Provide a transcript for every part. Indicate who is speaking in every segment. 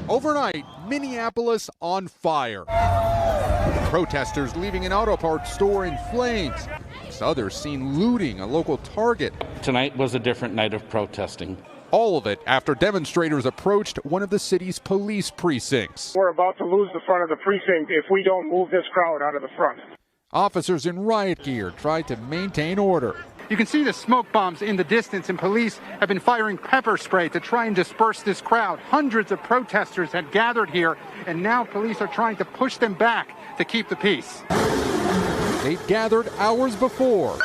Speaker 1: Overnight, Minneapolis on fire. Protesters leaving an auto parts store in flames. Others seen looting a local Target.
Speaker 2: Tonight was a different night of protesting.
Speaker 1: All of it after demonstrators approached one of the city's police precincts.
Speaker 3: We're about to lose the front of the precinct if we don't move this crowd out of the front.
Speaker 1: Officers in riot gear tried to maintain order.
Speaker 4: You can see the smoke bombs in the distance, and police have been firing pepper spray to try and disperse this crowd. Hundreds of protesters had gathered here, and now police are trying to push them back to keep the peace.
Speaker 1: They gathered hours before,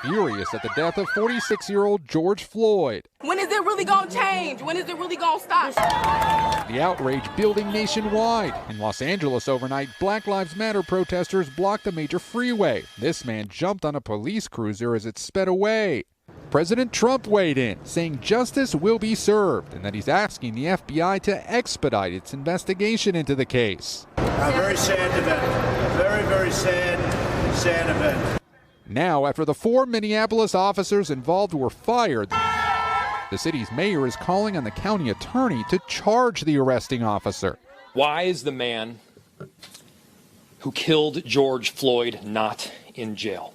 Speaker 1: furious at the death of 46-year-old George Floyd.
Speaker 5: When is it really going to change? When is it really going to stop?
Speaker 1: The outrage building nationwide. In Los Angeles overnight, Black Lives Matter protesters blocked a major freeway. This man jumped on a police cruiser as it sped away. President Trump weighed in, saying justice will be served and that he's asking the FBI to expedite its investigation into the case.
Speaker 6: A very sad event. Very, very sad event.
Speaker 1: Now, after the 4 Minneapolis officers involved were fired, the city's mayor is calling on the county attorney to charge the arresting officer.
Speaker 7: Why is the man who killed George Floyd not in jail?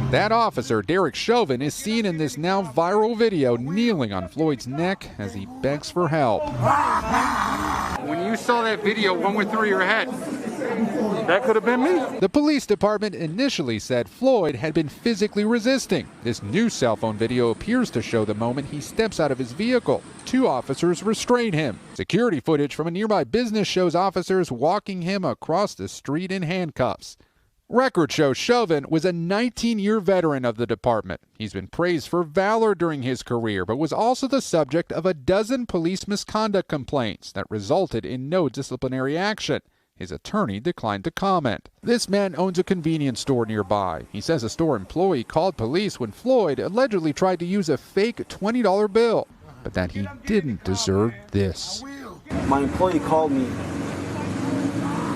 Speaker 1: That officer, Derek Chauvin, is seen in this now viral video kneeling on Floyd's neck as he begs for help.
Speaker 4: When you saw that video, what went through your head? That could have been me.
Speaker 1: The police department initially said Floyd had been physically resisting. This new cell phone video appears to show the moment he steps out of his vehicle. 2 officers restrain him. Security footage from a nearby business shows officers walking him across the street in handcuffs. Records show Chauvin was a 19-year veteran of the department. He's been praised for valor during his career, but was also the subject of a dozen police misconduct complaints that resulted in no disciplinary action. His attorney declined to comment. This man owns a convenience store nearby. He says a store employee called police when Floyd allegedly tried to use a fake $20 bill, but that he didn't deserve this.
Speaker 8: My employee called me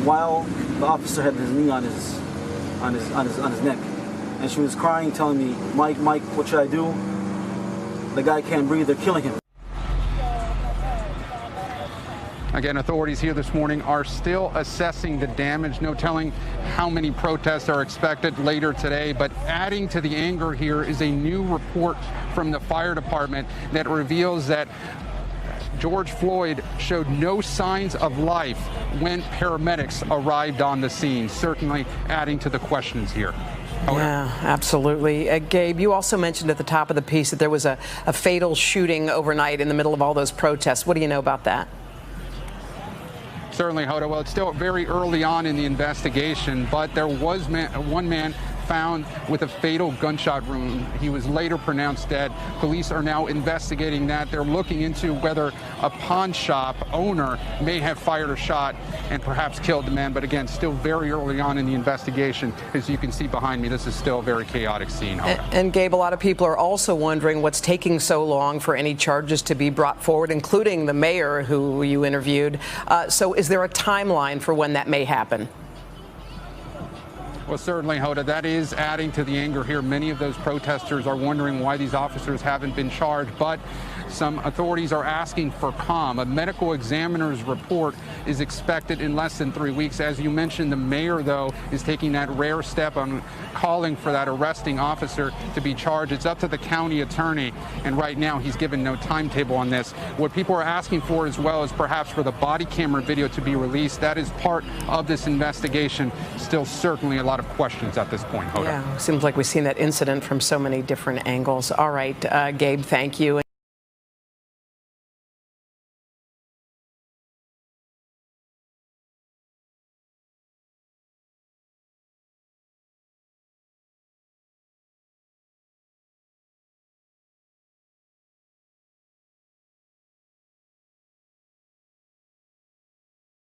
Speaker 8: while the officer had his knee on his neck, and she was crying, telling me, Mike, what should I do? The guy can't breathe, they're killing him.
Speaker 4: Again, authorities here this morning are still assessing the damage. No telling how many protests are expected later today, but adding to the anger here is a new report from the fire department that reveals that George Floyd showed no signs of life when paramedics arrived on the scene, certainly adding to the questions here.
Speaker 9: Yeah, absolutely. Gabe, you also mentioned at the top of the piece that there was a fatal shooting overnight in the middle of all those protests. What do you know about that?
Speaker 4: Certainly, Hoda. Well, it's still very early on in the investigation, but there was one man found with a fatal gunshot wound. He was later pronounced dead. Police are now investigating that. They're looking into whether a pawn shop owner may have fired a shot and perhaps killed the man. But again, still very early on in the investigation. As you can see behind me, this is still a very chaotic scene.
Speaker 9: And Gabe, a lot of people are also wondering what's taking so long for any charges to be brought forward, including the mayor who you interviewed. So is there a timeline for when that may happen?
Speaker 4: Well, certainly, Hoda, that is adding to the anger here. Many of those protesters are wondering why these officers haven't been charged, but some authorities are asking for calm. A medical examiner's report is expected in less than 3 weeks. As you mentioned, the mayor, though, is taking that rare step on calling for that arresting officer to be charged. It's up to the county attorney, and right now he's given no timetable on this. What people are asking for as well is perhaps for the body camera video to be released. That is part of this investigation. Still certainly a lot of questions at this point, Hoda.
Speaker 9: Yeah, seems like we've seen that incident from so many different angles. All right, Gabe, thank you.